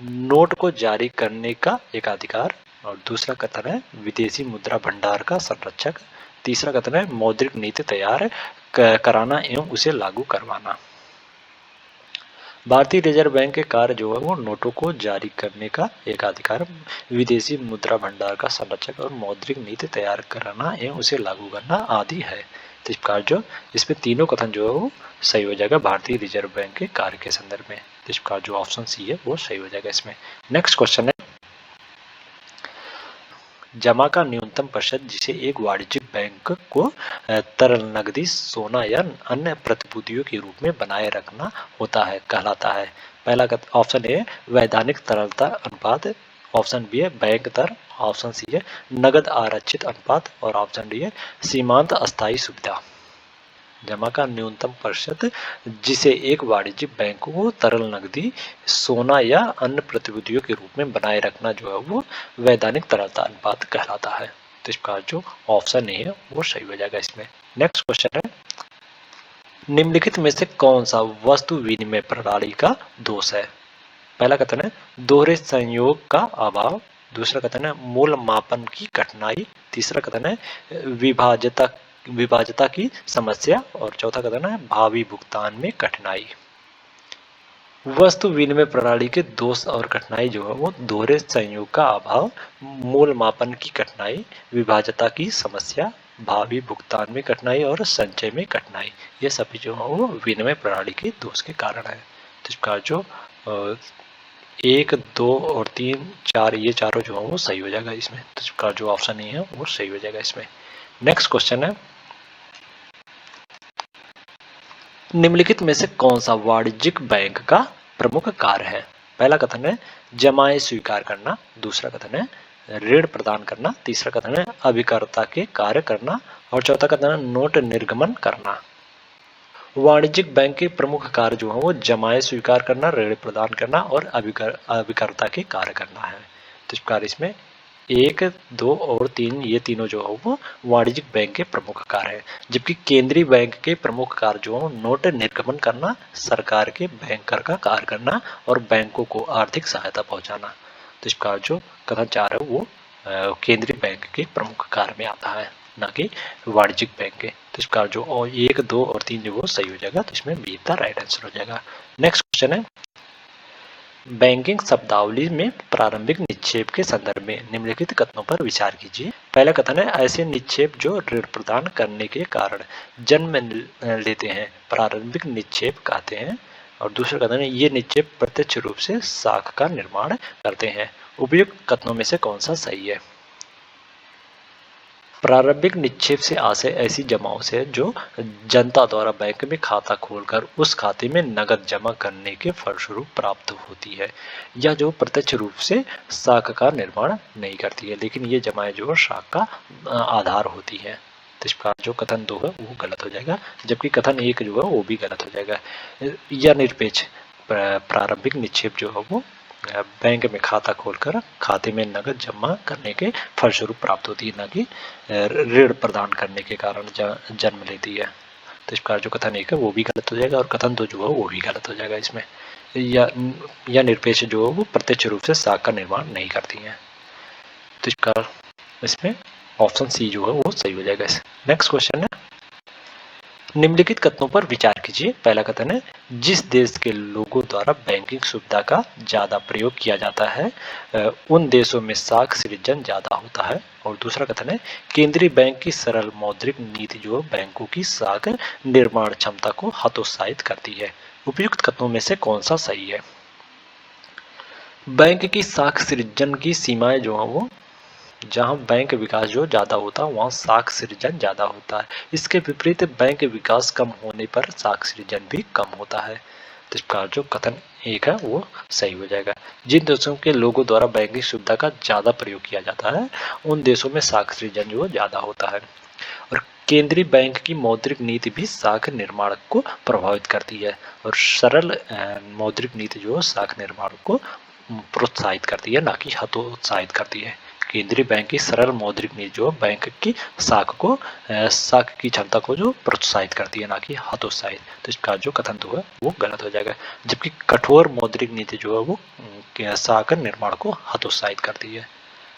नोट को जारी करने का एकाधिकार, और दूसरा कथन है विदेशी मुद्रा भंडार का संरक्षक, तीसरा कथन है मौद्रिक नीति तैयार कराना एवं उसे लागू करवाना। भारतीय रिजर्व बैंक के कार्य जो है वो नोटों को जारी करने का एकाधिकार, विदेशी मुद्रा भंडार का संरक्षक और मौद्रिक नीति तैयार कराना एवं उसे लागू करना आदि है। तो इस प्रकार जो इसमें तीनों कथन जो है वो सही हो जाएगा भारतीय रिजर्व बैंक के कार्य के संदर्भ में। तो इस प्रकार जो ऑप्शन सी है वो सही हो जाएगा इसमें। नेक्स्ट क्वेश्चन है, जमा का न्यूनतम प्रतिशत जिसे एक वाणिज्यिक बैंक को तरल नकदी, सोना या अन्य प्रतिभूतियों के रूप में बनाए रखना होता है कहलाता है। पहला ऑप्शन ए वैधानिक तरलता अनुपात, ऑप्शन बी है बैंक दर, ऑप्शन सी है नगद आरक्षित अनुपात, और ऑप्शन डी है सीमांत अस्थायी सुविधा। जमा का न्यूनतम प्रतिशत जिसे एक वाणिज्यिक बैंक को तरल नकदी, सोना या अन्य प्रतिभूतियों के रूप में बनाए रखना जो है वो वैधानिक तरलता अनुपात कहलाता है। तो इस प्रकार जो ऑप्शन ए है वो सही हो जाएगा इसमें। नेक्स्ट क्वेश्चन है, निम्नलिखित में से कौन सा वस्तु विनिमय प्रणाली का दोष है? पहला कथन है दोहरे संयोग का अभाव, दूसरा कथन है मूल मापन की कठिनाई, तीसरा कथन है विभाज्यता की समस्या, और चौथा कथन है भावी भुगतान में कठिनाई। वस्तु विनिमय प्रणाली के दोष और कठिनाई जो है वो दोहरे संयोग का अभाव, मूल मापन की कठिनाई, विभाज्यता की समस्या, भावी भुगतान में कठिनाई और संचय में कठिनाई, ये सभी जो है वो विनिमय प्रणाली के दोष के कारण है। तो इस प्रकार जो 1, 2 और 3, 4 ये चारों जो है वो सही हो जाएगा इसमें। तो इस प्रकार जो ऑप्शन ए है वो सही हो जाएगा इसमें। नेक्स्ट क्वेश्चन है, निम्नलिखित में से कौन सा वाणिज्यिक बैंक का प्रमुख कार्य है? पहला कथन है जमाएं स्वीकार करना, दूसरा कथन है ऋण प्रदान करना, तीसरा कथन है अभिकर्ता के कार्य करना, और चौथा कथन है नोट निर्गमन करना। वाणिज्यिक बैंक के प्रमुख कार्य जो है वो जमाएं स्वीकार करना, ऋण प्रदान करना और अभिकर्ता के कार्य करना है। तो इस प्रकार इसमें 1, 2 और 3 ये तीनों जो है वो वाणिज्यिक बैंक के प्रमुख कार्य है, जबकि केंद्रीय बैंक के प्रमुख कार्य जो है नोट निर्गमन करना, सरकार के बैंक कर का कार्य करना और बैंकों को आर्थिक सहायता पहुंचाना। तो इस प्रकार जो कथन 4 है वो केंद्रीय बैंक के प्रमुख कार्य में आता है, ना कि वाणिज्यिक बैंक के। तो इस प्रकार जो 1, 2 और 3 जो वो सही हो जाएगा, तो इसमें बी का राइट आंसर हो जाएगा। नेक्स्ट क्वेश्चन है, बैंकिंग शब्दावली में प्रारंभिक निक्षेप के संदर्भ में निम्नलिखित कथनों पर विचार कीजिए। पहला कथन है ऐसे निक्षेप जो ऋण प्रदान करने के कारण जन्म लेते हैं प्रारंभिक निक्षेप कहते हैं, और दूसरा कथन है ये निक्षेप प्रत्यक्ष रूप से साख का निर्माण करते हैं। उपयुक्त कथनों में से कौन सा सही है? प्रारंभिक निक्षेप से आशय ऐसी जमाओं से है जो जनता द्वारा बैंक में खाता खोलकर उस खाते में नकद जमा करने के फलस्वरूप प्राप्त होती है, या जो प्रत्यक्ष रूप से साख का निर्माण नहीं करती है, लेकिन ये जमाएं जो है साख का आधार होती है। तो इस प्रकार जो कथन 2 है वो गलत हो जाएगा, जबकि कथन 1 जो है वो भी गलत हो जाएगा। या निरपेक्ष प्रारंभिक निक्षेप जो है वो बैंक में खाता खोलकर खाते में नकद जमा करने के फलस्वरूप प्राप्त होती है, ना कि ऋण प्रदान करने के कारण जन्म लेती है। तो इस प्रकार जो कथन 1 है वो भी गलत हो जाएगा, और कथन 2 जो है वो भी गलत हो जाएगा इसमें। या निरपेक्ष जो है वो प्रत्यक्ष रूप से साख का निर्माण नहीं करती हैं। तो इस प्रकार इसमें ऑप्शन सी जो है वो सही हो जाएगा। नेक्स्ट क्वेश्चन है, निम्नलिखित कथनों पर विचार कीजिए। पहला कथन है जिस देश के लोगों द्वारा बैंकिंग सुविधा का ज्यादा प्रयोग किया जाता है उन देशों में साख सृजन ज्यादा होता है, और दूसरा कथन है केंद्रीय बैंक की सरल मौद्रिक नीति जो बैंकों की साख निर्माण क्षमता को हतोत्साहित करती है। उपयुक्त कथनों में से कौन सा सही है? बैंक की साख सृजन की सीमाएं जो है वो जहाँ बैंक विकास जो ज़्यादा होता है वहाँ साख सृजन ज़्यादा होता है, इसके विपरीत बैंक विकास कम होने पर साख सृजन भी कम होता है। तो इस प्रकार जो कथन 1 है वो सही हो जाएगा। जिन देशों के लोगों द्वारा बैंकिंग सुविधा का ज़्यादा प्रयोग किया जाता है उन देशों में साख सृजन जो ज़्यादा होता है, और केंद्रीय बैंक की मौद्रिक नीति भी साख निर्माण को प्रभावित करती है, और सरल मौद्रिक नीति जो साख निर्माण को प्रोत्साहित करती है, ना कि हतोत्साहित करती है। केंद्रीय बैंक की सरल मौद्रिक नीति जो बैंक की साख की क्षमता को जो प्रोत्साहित करती है, ना कि हतोत्साहित। तो इसका जो कथन तो है वो गलत हो जाएगा। जबकि कठोर मौद्रिक नीति जो है वो साख निर्माण को हतोत्साहित करती है।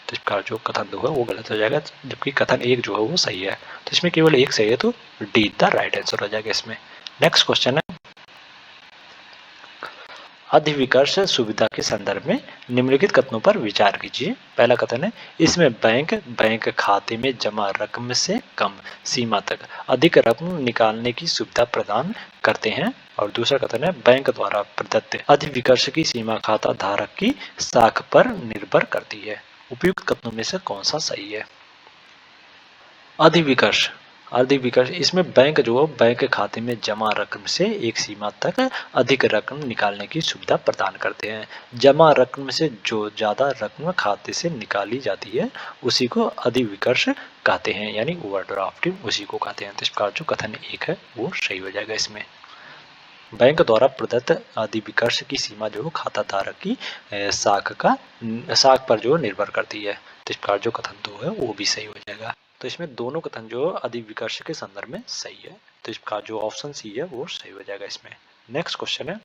तो इसका जो कथन दो है वो गलत हो जाएगा, जबकि कथन एक जो है वो सही है। तो इसमें केवल एक सही है, तो डी द राइट आंसर हो जाएगा इसमें। नेक्स्ट क्वेश्चन है, अधिविकर्ष सुविधा के संदर्भ में निम्नलिखित कथनों पर विचार कीजिए। पहला कथन है, इसमें बैंक खाते में जमा रकम से कम सीमा तक अधिक रकम निकालने की सुविधा प्रदान करते हैं। और दूसरा कथन है, बैंक द्वारा प्रदत्त अधिविकर्ष की सीमा खाता धारक की साख पर निर्भर करती है। उपयुक्त कथनों में से कौन सा सही है? अधिविकर्ष अधिविकर्ष इसमें बैंक जो बैंक खाते में जमा रकम से एक सीमा तक अधिक रकम निकालने की सुविधा प्रदान करते हैं। जमा रकम से जो ज़्यादा रकम खाते से निकाली जाती है उसी को अधिविकर्ष कहते हैं, यानी ओवरड्राफ्ट उसी को कहते हैं। तो इसका जो कथन एक है वो सही हो जाएगा इसमें। बैंक द्वारा प्रदत्त अधिविकर्ष की सीमा जो खाता धारक की साख पर जो निर्भर करती है। तो इसका जो कथन दो है वो भी सही हो जाएगा। तो इसमें दोनों कथन जो अधिविकर्ष के संदर्भ में सही है। तो इसका जो ऑप्शन सी है वो सही हो जाएगा इसमें। नेक्स्ट क्वेश्चन है,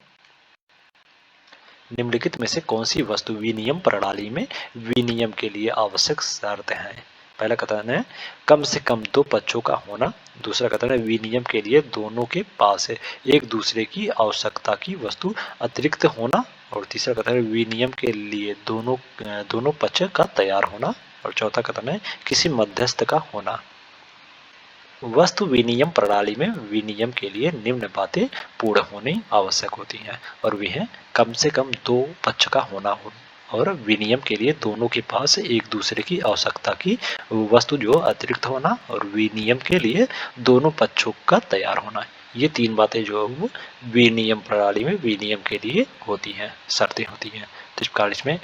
निम्नलिखित में से कौन सी वस्तु विनिमय प्रणाली में विनिमय के लिए आवश्यक शर्त है? पहला कथन है, कम से कम दो पक्षों का होना। दूसरा कथन है, विनिमय के लिए दोनों के पास एक दूसरे की आवश्यकता की वस्तु अतिरिक्त होना। और तीसरा कथन है, विनिमय के लिए दोनों पक्ष का तैयार होना। और चौथा कथन है, किसी मध्यस्थ का होना। वस्तु विनिमय प्रणाली में विनिमय के लिए निम्न बातें पूर्ण होनी आवश्यक होती हैं, और वे हैं, कम से कम दो पक्ष का होना और विनिमय के लिए दोनों के पास एक दूसरे की आवश्यकता की वस्तु जो अतिरिक्त होना, और विनिमय के लिए दोनों पक्षों का तैयार होना। ये तीन बातें जो है वो विनिमय प्रणाली में विनिमय के लिए होती हैं, शर्तें होती हैं। तो इस प्रकार इसमें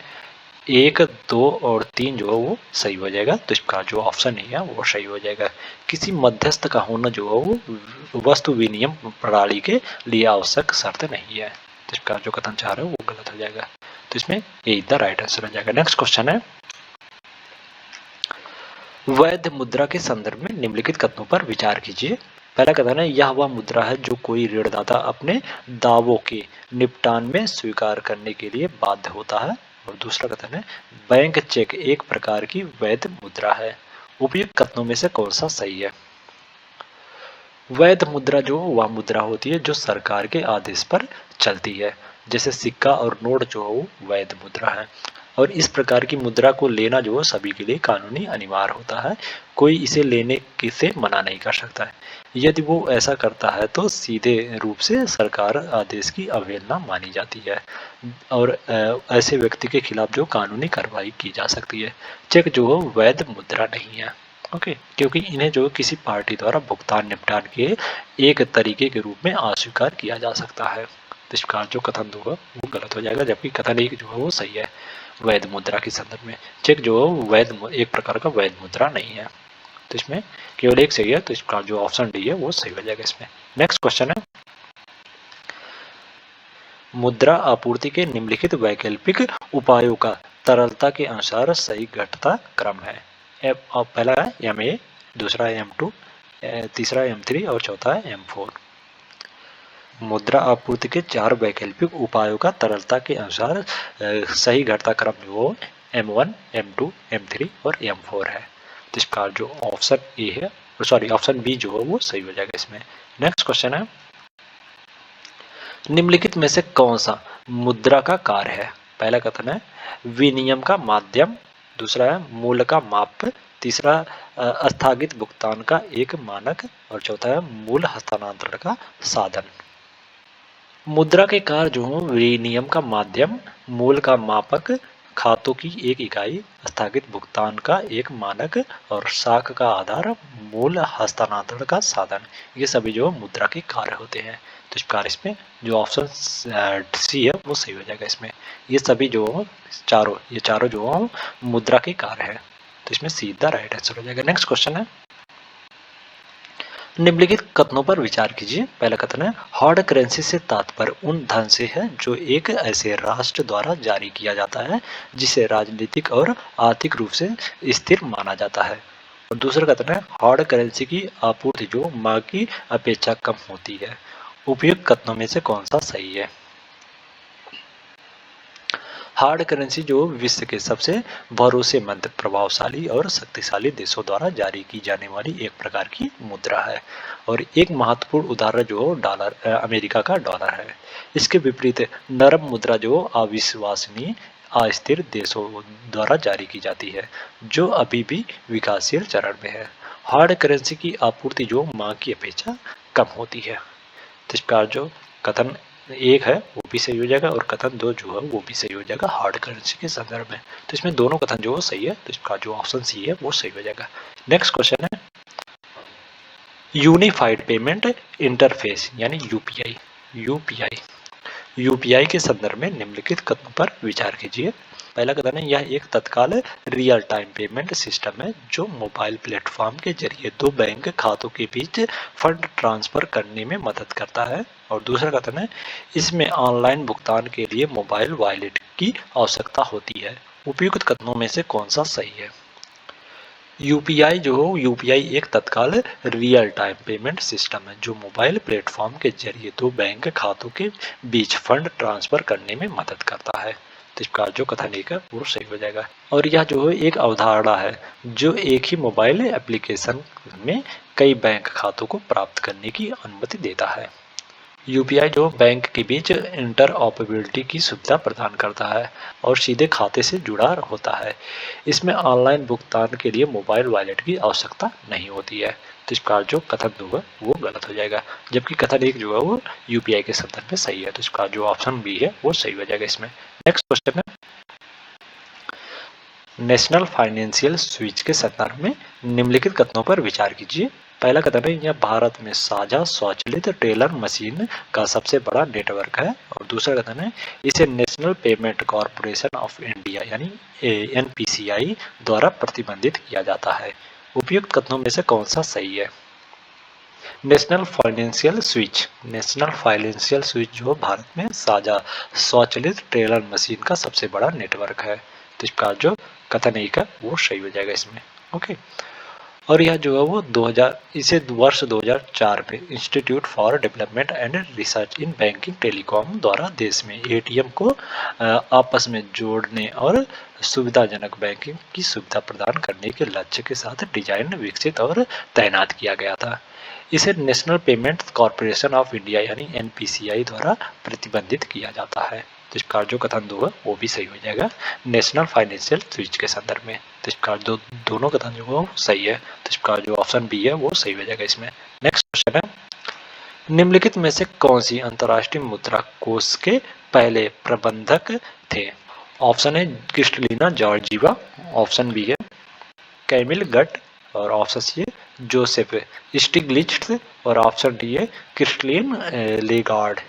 एक, दो और तीन जो है वो सही हो जाएगा। तो इसका जो ऑप्शन नहीं है वो सही हो जाएगा। किसी मध्यस्थ का होना जो है वो वस्तु विनिमय प्रणाली के लिए आवश्यक शर्त नहीं है। तो इसका जो कथन चाह रहे हो वो गलत हो जाएगा। तो इसमें ए द राइट आंसर हो जाएगा। नेक्स्ट क्वेश्चन है, वैध मुद्रा के संदर्भ में निम्नलिखित कथनों पर विचार कीजिए। पहला कथन है, यह वह मुद्रा है जो कोई ऋणदाता अपने दावों के निपटान में स्वीकार करने के लिए बाध्य होता है। और दूसरा कथन है, बैंक चेक एक प्रकार की वैध मुद्रा है। उपयुक्त कथनों में से कौन सा सही है? वैध मुद्रा जो वह मुद्रा होती है जो सरकार के आदेश पर चलती है, जैसे सिक्का और नोट जो है वो वैध मुद्रा है। और इस प्रकार की मुद्रा को लेना जो है सभी के लिए कानूनी अनिवार्य होता है। कोई इसे लेने से मना नहीं कर सकता है। यदि वो ऐसा करता है तो सीधे रूप से सरकार आदेश की अवहेलना मानी जाती है, और ऐसे व्यक्ति के खिलाफ जो कानूनी कार्रवाई की जा सकती है। चेक जो है वैध मुद्रा नहीं है, ओके, क्योंकि इन्हें जो किसी पार्टी द्वारा भुगतान निपटान के एक तरीके के रूप में अस्वीकार किया जा सकता है। तो इस प्रकार जो कथन दो है वो गलत हो जाएगा, जबकि कथन एक जो है वो सही है। वैध मुद्रा के संदर्भ में चेक जो है एक प्रकार का वैध मुद्रा नहीं है। तो इसमें केवल एक सही है। तो इस प्रकार जो ऑप्शन डी है वो सही हो जाएगा इसमें। नेक्स्ट क्वेश्चन है, मुद्रा आपूर्ति के निम्नलिखित वैकल्पिक उपायों का तरलता के अनुसार सही घटता क्रम है। पहला है MA, दूसरा है M2, तीसरा है M3 और चौथा है M4। मुद्रा आपूर्ति के चार वैकल्पिक उपायों का तरलता के अनुसार सही घटता क्रम जो M1, M2, M3 और M4 है। तो इस प्रकार जो ऑप्शन ए है, सॉरी ऑप्शन बी जो है वो सही हो जाएगा इसमें। नेक्स्ट क्वेश्चन है, निम्नलिखित में से कौन सा मुद्रा का कार्य है? पहला कथन है, विनिमय का माध्यम। दूसरा है, मूल्य का माप। तीसरा स्थगित भुगतान का एक मानक। और चौथा है, मूल हस्तांतरण का साधन। मुद्रा के कार्य जो हो, विनिमय का माध्यम, मूल का मापक, खातों की एक इकाई, स्थगित भुगतान का एक मानक और साख का आधार, मूल हस्तांतरण का साधन। ये सभी जो मुद्रा के कार्य होते हैं। तो इस प्रकार इसमें जो ऑप्शन सी है वो सही हो जाएगा इसमें। ये सभी जो ये चारों जो मुद्रा के कार्य है। तो इसमें सीधा राइट आंसर हो जाएगा। नेक्स्ट क्वेश्चन है, निम्नलिखित कथनों पर विचार कीजिए। पहला कथन है, हार्ड करेंसी से तात्पर्य उन धन से है जो एक ऐसे राष्ट्र द्वारा जारी किया जाता है जिसे राजनीतिक और आर्थिक रूप से स्थिर माना जाता है। और दूसरा कथन है, हार्ड करेंसी की आपूर्ति जो मांग की अपेक्षा कम होती है। उपयुक्त कथनों में से कौन सा सही है? हार्ड करेंसी जो विश्व के सबसे भरोसेमंद, प्रभावशाली और शक्तिशाली देशों द्वारा जारी की जाने वाली एक प्रकार की मुद्रा है। और एक महत्वपूर्ण उदाहरण जो डॉलर, अमेरिका का डॉलर है। इसके विपरीत नरम मुद्रा जो अविश्वसनीय, अस्थिर देशों द्वारा जारी की जाती है, जो अभी भी विकासशील चरण में है। हार्ड करेंसी की आपूर्ति जो मांग की अपेक्षा कम होती है। तो इस प्रकार जो कथन एक है वो भी सही हो जाएगा और कथन दो जो है वो भी सही हो जाएगा हार्ड करेंसी के संदर्भ में। तो इसमें दोनों कथन जो सही है, तो इसका जो ऑप्शन सी है वो सही हो जाएगा। नेक्स्ट क्वेश्चन है, यूनिफाइड पेमेंट इंटरफेस यानी यूपीआई। यूपीआई यूपीआई के संदर्भ में निम्नलिखित कथनों पर विचार कीजिए। पहला कथन है, यह एक तत्काल रियल टाइम पेमेंट सिस्टम है जो मोबाइल प्लेटफॉर्म के जरिए दो बैंक खातों के बीच फंड ट्रांसफर करने में मदद करता है। और दूसरा कथन है, इसमें ऑनलाइन भुगतान के लिए मोबाइल वॉलेट की आवश्यकता होती है। उपयुक्त कथनों में से कौन सा सही है? यूपीआई जो हो, यूपीआई एक तत्काल रियल टाइम पेमेंट सिस्टम है जो मोबाइल प्लेटफॉर्म के जरिए दो बैंक खातों के बीच फंड ट्रांसफर करने में मदद करता है। तो इसका जो कथन एक है वो सही हो जाएगा। और यह जो है एक अवधारणा है जो एक ही मोबाइल एप्लीकेशन में कई बैंक खातों को प्राप्त करने की अनुमति देता है। यूपीआई जो बैंक के बीच इंटरऑपरेबिलिटी की सुविधा प्रदान करता है और सीधे खाते से जुड़ा होता है। इसमें ऑनलाइन भुगतान के लिए मोबाइल वॉलेट की आवश्यकता नहीं होती है। तो इस प्रकार जो कथन दो है वो गलत हो जाएगा, जबकि कथन एक जो है वो यूपीआई के संदर्भ में सही है। तो इसका जो ऑप्शन बी है वो सही हो जाएगा इसमें। नेक्स्ट क्वेश्चन है, नेशनल फाइनेंशियल स्विच के संदर्भ में निम्नलिखित कथनों पर विचार कीजिए। पहला कथन है, यह भारत में साझा स्वचालित टेलर मशीन का सबसे बड़ा नेटवर्क है। और दूसरा कथन है, इसे national payment corporation of India यानी एनपीसीआई द्वारा प्रतिबंधित किया जाता है। उपयुक्त कथनों में से कौन सा सही है? नेशनल फाइनेंशियल स्विच जो भारत में साझा स्वचालित टेलर मशीन का सबसे बड़ा नेटवर्क है। तो इसका जो कथन एक है वो सही हो जाएगा इसमें। ओके। और यह जो है वो 2000 इसे वर्ष 2004 में institute for development and research in banking telecom द्वारा देश में एटीएम को आपस में जोड़ने और सुविधाजनक बैंकिंग की सुविधा प्रदान करने के लक्ष्य के साथ डिजाइन, विकसित और तैनात किया गया था। इसे national payment corporation of India यानी एनपीसीआई द्वारा प्रतिबंधित किया जाता है। तो इसका जो कथन दो है वो भी सही हो जाएगा नेशनल फाइनेंशियल स्विच के संदर्भ में। तो इसका जो दोनों कथन जो है वो सही है। तो इसका जो ऑप्शन बी है वो सही हो जाएगा इसमें। नेक्स्ट क्वेश्चन है, निम्नलिखित में से कौन सी अंतर्राष्ट्रीय मुद्रा कोष के पहले प्रबंधक थे? ऑप्शन है क्रिस्टलिना जॉर्जीवा, ऑप्शन बी है कैमिल गट, और ऑप्शन सी है जोसेफ स्टिग्लिट्ज, और ऑप्शन डी है क्रिस्टलिन लेगार्ड।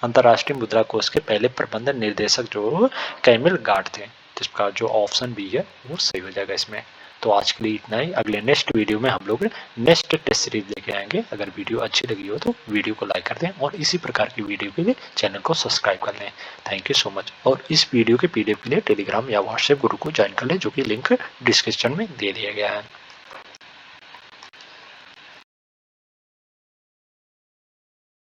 अंतर्राष्ट्रीय मुद्रा कोष के पहले प्रबंध निर्देशक जो कैमिल गार्ड थे। तो इसका जो ऑप्शन बी है वो सही हो जाएगा इसमें। तो आज के लिए इतना ही। अगले नेक्स्ट वीडियो में हम लोग नेक्स्ट टेस्ट सीरीज लेके आएंगे। अगर वीडियो अच्छी लगी हो तो वीडियो को लाइक कर दें और इसी प्रकार की वीडियो के लिए चैनल को सब्सक्राइब कर लें। Thank you so much. और इस वीडियो के पीडीएफ के लिए टेलीग्राम या व्हाट्सएप ग्रुप को ज्वाइन कर लें, जो कि लिंक डिस्क्रिप्शन में दे दिया गया है।